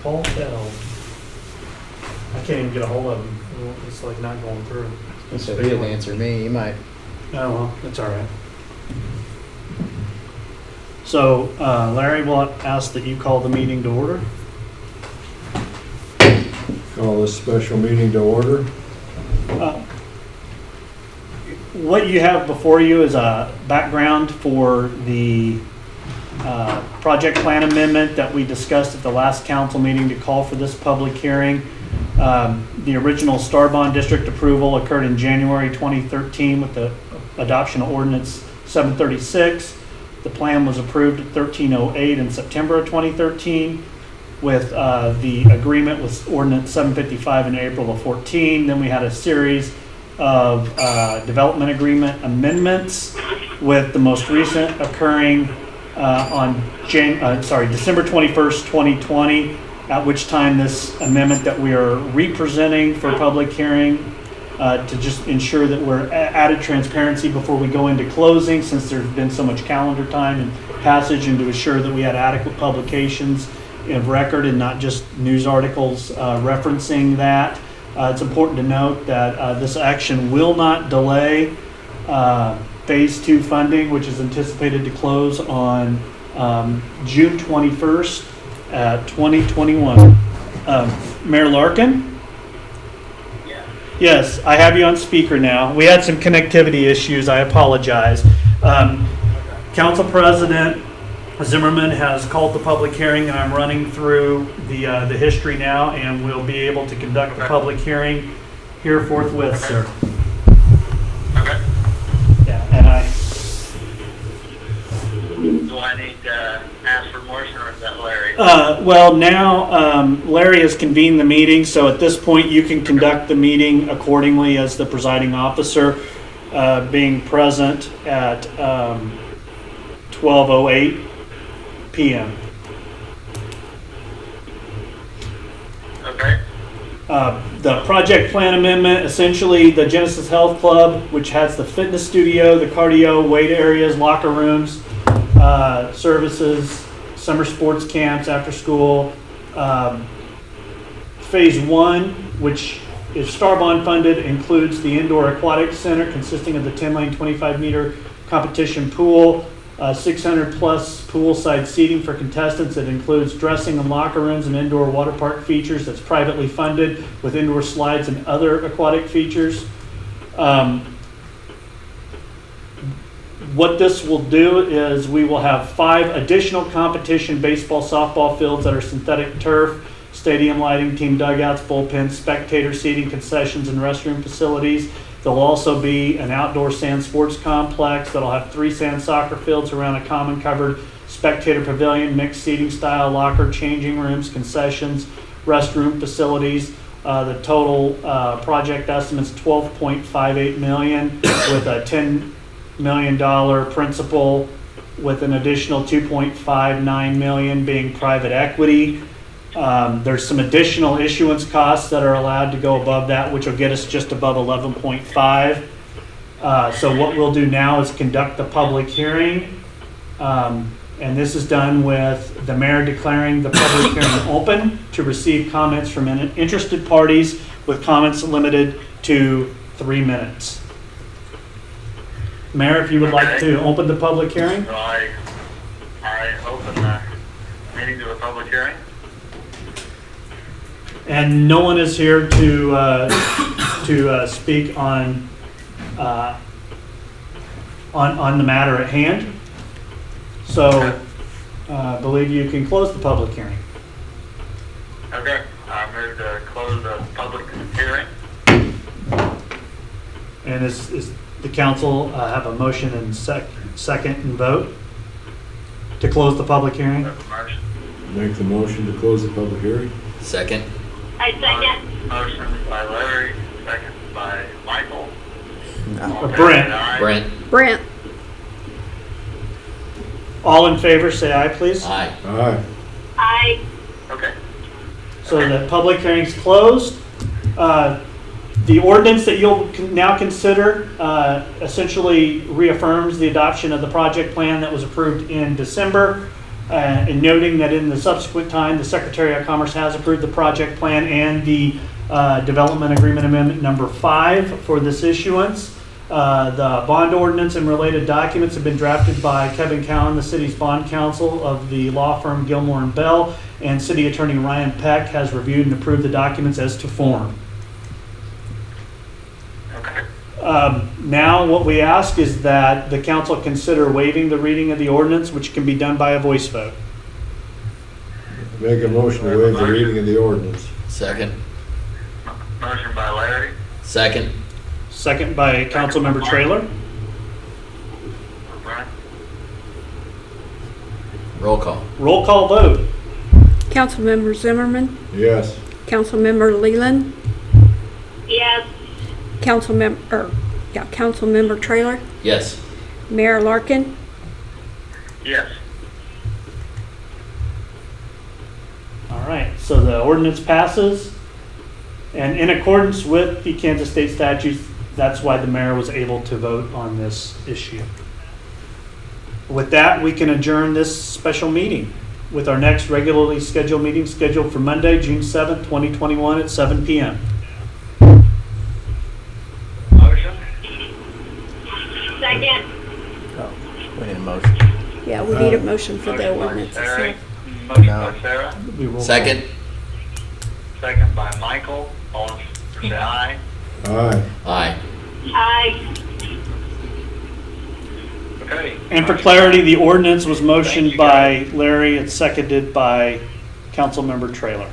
call Dell. I can't even get a hold of him. It's like not going through. And so he didn't answer me. He might. Oh, well, that's all right. So, Larry, will ask that you call the meeting to order. Call this special meeting to order. What you have before you is a background for the project plan amendment that we discussed at the last council meeting to call for this public hearing. The original Star Bond District approval occurred in January 2013 with the adoption of Ordinance 736. The plan was approved at 1308 in September of 2013 with the agreement with Ordinance 755 in April of 14. Then we had a series of development agreement amendments, with the most recent occurring on December 21st, 2020, at which time this amendment that we are representing for public hearing to just ensure that we're added transparency before we go into closing, since there's been so much calendar time and passage, and to assure that we had adequate publications of record and not just news articles referencing that. It's important to note that this action will not delay Phase 2 funding, which is anticipated to close on June 21st, 2021. Mayor Larkin? Yes, I have you on speaker now. We had some connectivity issues. I apologize. Council President Zimmerman has called the public hearing, and I'm running through the history now, and we'll be able to conduct the public hearing here forthwith, sir. Okay. Yeah, and Do I need to ask for motion, or is that Larry? well, now Larry has convened the meeting, so at this point you can conduct the meeting accordingly as the presiding officer, being present at 12:08 p.m. Okay. The project plan amendment, essentially the Genesis Health Club, which has the fitness studio, the cardio, weight areas, locker rooms, services, summer sports camps, after school. Phase 1, which is Star Bond funded, includes the indoor aquatic center consisting of the 10-lane, 25-meter competition pool, 600 plus poolside seating for contestants. It includes dressing and locker rooms and indoor water park features that's privately funded with indoor slides and other aquatic features. What this will do is we will have 5 additional competition baseball, softball fields that are synthetic turf, stadium lighting, team dugouts, bullpens, spectator seating, concessions, and restroom facilities. There'll also be an outdoor sand sports complex that'll have 3 sand soccer fields around a common covered spectator pavilion, mixed seating style, locker, changing rooms, concessions, restroom facilities. The total project estimate's $12.58 million, with a $10 million principal, with an additional $2.59 million being private equity. There's some additional issuance costs that are allowed to go above that, which will get us just above 11.5. So what we'll do now is conduct the public hearing. And this is done with the mayor declaring the public hearing open to receive comments from interested parties, with comments limited to 3 minutes. Mayor, if you would like to open the public hearing. So I open the meeting to the public hearing. And no one is here to speak on the matter at hand. So I believe you can close the public hearing. Okay. I move to close the public hearing. And is the council have a motion and second and vote to close the public hearing? That's a motion. Make the motion to close the public hearing. Second. I second. Motion by Larry, second by Michael. Brent. Aye. Brent. Brent. All in favor, say aye, please. Aye. Aye. I. Okay. So the public hearing's closed. The ordinance that you'll now consider essentially reaffirms the adoption of the project plan that was approved in December. and noting that in the subsequent time, the Secretary of Commerce has approved the project plan and the Development Agreement Amendment number 5 for this issuance. The bond ordinance and related documents have been drafted by Kevin Cowan, the city's bond counsel of the law firm Gilmore and Bell, and City Attorney Ryan Peck has reviewed and approved the documents as to form. Okay. Now, what we ask is that the council consider waiving the reading of the ordinance, which can be done by a voice vote. Make a motion to waive the reading of the ordinance. Second. Motion by Larry, Second. Second by Councilmember Trailer. Brian. Roll call. Roll call vote. Councilmember Zimmerman, Yes. Councilmember Leland, yes, Councilmember Trailer, Yes. Mayor Larkin, Yes. All right, so the ordinance passes, and in accordance with the Kansas state statutes, that's why the mayor was able to vote on this issue. With that, we can adjourn this special meeting with our next regularly scheduled meeting scheduled for Monday, June 7th, 2021 at 7 p.m. Motion? second, We need a motion. yeah, we need a motion for the Motion by ordinance Terry. itself. Motion No. by Sarah. We roll Second. Second by Michael. All in favor, say aye. Aye. Aye. aye, Okay. And for clarity, the ordinance was motioned by Larry and seconded by Councilmember Trailer.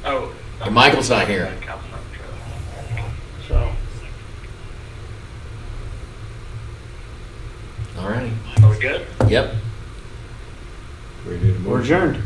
Oh. And Michael's not here. Councilmember Trailer. So, All righty. Are we good? Yep. We need a we're motion. adjourned.